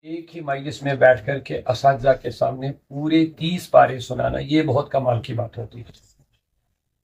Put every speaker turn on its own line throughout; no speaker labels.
ایک ہی مجلس میں بیٹھ کر کے اساتذہ کے سامنے پورے 30 پارے سنانا یہ بہت کمال کی بات ہوتی ہے۔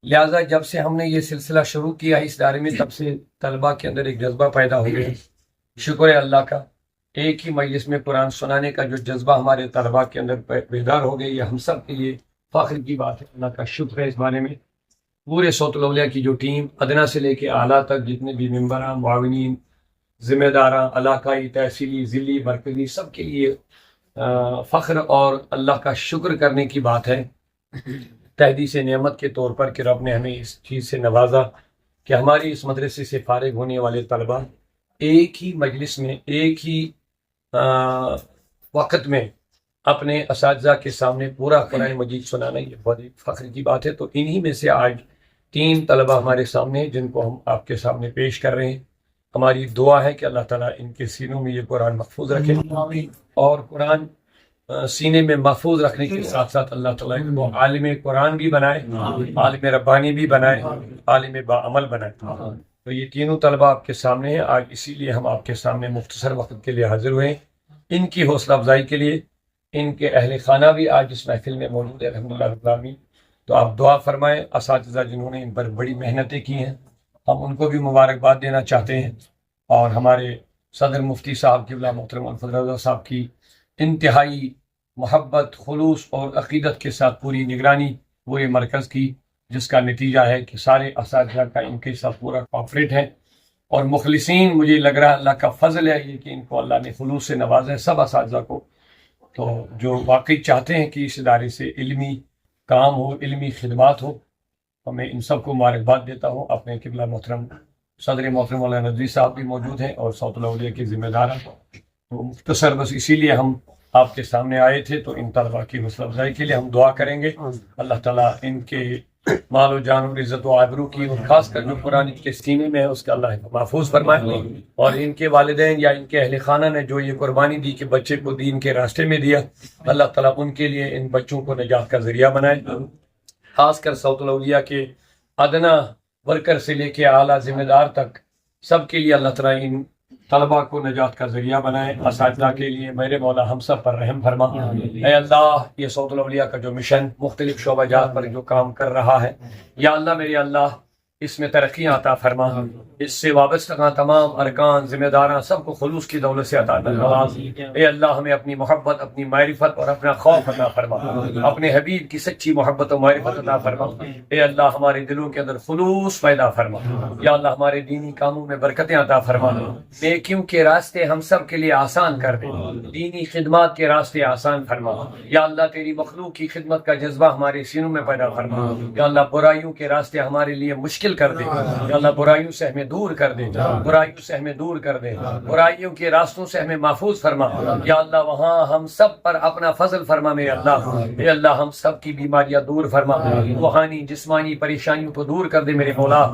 لہٰذا جب سے ہم نے یہ سلسلہ شروع کیا اس دائرے میں تب سے طلباء کے اندر ایک جذبہ پیدا ہو گیا۔ شکر ہے اللہ کا، ایک ہی مجلس میں قرآن سنانے کا جو جذبہ ہمارے طلباء کے اندر بیدار ہو گئی، یہ ہم سب کے لیے فخر کی بات ہے۔ اللہ کا شکر ہے اس بارے میں۔ پورے صوت الاولیاء کی جو ٹیم ادنا سے لے کے اعلیٰ تک جتنے بھی ممبران، معاونین، ذمہ داراں، علاقائی، تحصیلی، ضلعی، مرکزی، سب کے لیے فخر اور اللہ کا شکر کرنے کی بات ہے، تحدیث نعمت کے طور پر کہ رب نے ہمیں اس چیز سے نوازا کہ ہماری اس مدرسے سے فارغ ہونے والے طلباء ایک ہی مجلس میں ایک ہی وقت میں اپنے اساتذہ کے سامنے پورا قرآن مجید سنانا یہ بہت فخر کی بات ہے۔ تو انہی میں سے آج 3 طلباء ہمارے سامنے ہیں جن کو ہم آپ کے سامنے پیش کر رہے ہیں۔ ہماری دعا ہے کہ اللہ تعالیٰ ان کے سینوں میں یہ قرآن محفوظ رکھے اور قرآن سینے میں محفوظ رکھنے کے ساتھ ساتھ اللہ تعالیٰ ان کو عالم قرآن بھی بنائے، عالم ربانی بھی بنائے، عالم باعمل بنائے۔ تو یہ تینوں طلباء آپ کے سامنے ہیں آج، اسی لیے ہم آپ کے سامنے مختصر وقت کے لیے حاضر ہوئے ہیں۔ ان کی حوصلہ افزائی کے لیے ان کے اہل خانہ بھی آج اس محفل میں موجود ہے الحمدللہ رب العالمین۔ تو آپ دعا فرمائیں، اساتذہ جنہوں نے ان پر بڑی محنتیں کی ہیں ہم ان کو بھی مبارکباد دینا چاہتے ہیں، اور ہمارے صدر مفتی صاحب قبلہ محترم الفضل رضا صاحب کی انتہائی محبت، خلوص اور عقیدت کے ساتھ پوری نگرانی پورے مرکز کی، جس کا نتیجہ ہے کہ سارے اساتذہ کا ان کے ساتھ پورا کوآپریٹ ہے اور مخلصین۔ مجھے لگ رہا ہے اللہ کا فضل ہے یہ کہ ان کو اللہ نے خلوص سے نوازا ہے، سب اساتذہ کو، تو جو واقعی چاہتے ہیں کہ اس ادارے سے علمی کام ہو، علمی خدمات ہو، تو میں ان سب کو مبارکباد دیتا ہوں۔ اپنے قبلہ محترم صدر محترم مولانا ندوی صاحب بھی موجود ہیں اور صوت الاولیاء کے ذمہ دار ہیں۔ تو مختصر بس اسی لیے ہم آپ کے سامنے آئے تھے، تو ان طلباء کی حوصلہ افزائی کے لیے ہم دعا کریں گے اللہ تعالیٰ ان کے مال و جان اور عزت و آبرو کی، اور خاص کر جو قرآن کے سینے میں ہے اس کا اللہ محفوظ فرمائے، اور ان کے والدین یا ان کے اہل خانہ نے جو یہ قربانی دی کہ بچے کو دین کے راستے میں دیا، اللہ تعالیٰ ان کے لیے ان بچوں کو نجات کا ذریعہ بنائے۔ خاص کر صوت الاولیاء کے ادنا ورکر سے لے کے اعلیٰ ذمہ دار تک سب کے لیے اللہ تعالیٰ ان طلباء کو نجات کا ذریعہ بنائے۔ اساتذہ کے لیے میرے مولا ہم سب پر رحم فرما۔ اے اللہ، یہ صوت الاولیاء کا جو مشن مختلف شعبہ جات پر جو کام کر رہا ہے، یا اللہ میرے اللہ اس میں ترقی عطا فرما، اس سے وابستہ تمام ارکان، ذمہ داراں سب کو خلوص کی دولت سے عطا نواز۔ اے اللہ ہمیں اپنی محبت، اپنی معرفت اور اپنا خوف عطا فرما، اپنے حبیب کی سچی محبت و معرفت عطا فرما۔ اے اللہ ہمارے دلوں کے اندر خلوص پیدا فرما، یا اللہ ہمارے دینی کاموں میں برکتیں عطا فرما، نیکیوں کے راستے ہم سب کے لیے آسان کر دے، دینی خدمات کے راستے آسان فرما۔ یا اللہ تیری مخلوق کی خدمت کا جذبہ ہمارے سینوں میں پیدا فرما۔ یا اللہ برائیوں کے راستے ہمارے لیے مشکل کر دے، یا اللہ برائیوں سے ہمیں دور کر دے، برائیوں سے ہمیں دور کر دے، برائیوں کے راستوں سے ہمیں محفوظ فرما۔ یا اللہ وہاں ہم سب پر اپنا فضل فرما میرے اللہ۔ اے اللہ ہم سب کی بیماریاں دور فرما، روحانی جسمانی پریشانیوں کو دور کر دے میرے مولا۔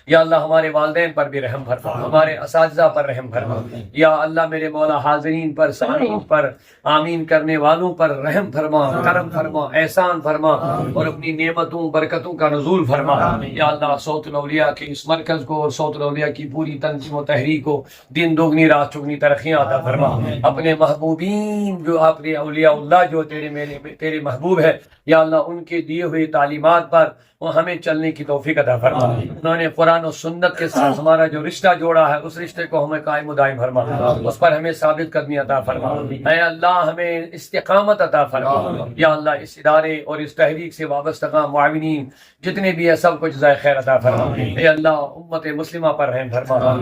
یا اللہ ہمارے والدین پر بھی رحم فرما، ہمارے اساتذہ پر رحم فرما۔ یا اللہ میرے مولا حاضرین پر، سامعین پر، آمین کرنے والوں پر رحم فرما، کرم فرما، احسان فرما، اور اپنی نعمتوں برکتوں کا نزول فرما۔ یا اللہ صوت الاولیاء کے اس مرکز کو اور صوت الاولیاء کی پوری تنظیم و تحریک کو دن دوگنی رات چگنی ترقیاں عطا فرما۔ اپنے محبوبین جو اپنے اولیاء اللہ جو تیرے محبوب ہے، یا اللہ ان کے دیے ہوئے تعلیمات پر وہ ہمیں چلنے کی توفیق عطا فرما۔ انہوں نے قرآن و سنت کے ساتھ ہمارا جو رشتہ جوڑا ہے اس رشتے کو ہمیں قائم و دائم فرما، اس پر ہمیں ثابت قدمی عطا فرما۔ اے اللہ ہمیں استقامت عطا فرما۔ یا اللہ اس ادارے اور اس تحریک سے وابستہ معاونین جتنے بھی ہیں سب کو جزائے خیر عطا فرما۔ اے اللہ امت مسلمہ پر رحم فرما،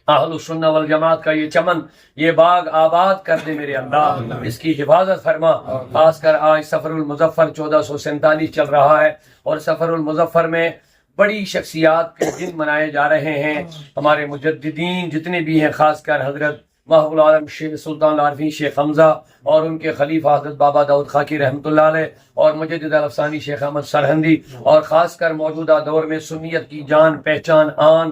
اہل السنہ والجماعت کا یہ چمن، یہ باغ آباد کر دے میرے اللہ، اس کی حفاظت فرما۔ خاص کر آج سفر المظفر 1447 چل رہا ہے، اور سفر المظفر میں بڑی شخصیات کے دن منائے جا رہے ہیں۔ ہمارے مجددین جتنے بھی ہیں، خاص کر حضرت محب العالم شیخ سلطان العارفین شیخ حمزہ اور ان کے خلیفہ حضرت بابا داؤد خاکی رحمۃ اللہ علیہ، اور مجدد الافسانی شیخ احمد سرہندی، اور خاص کر موجودہ دور میں سنیت کی جان پہچان آن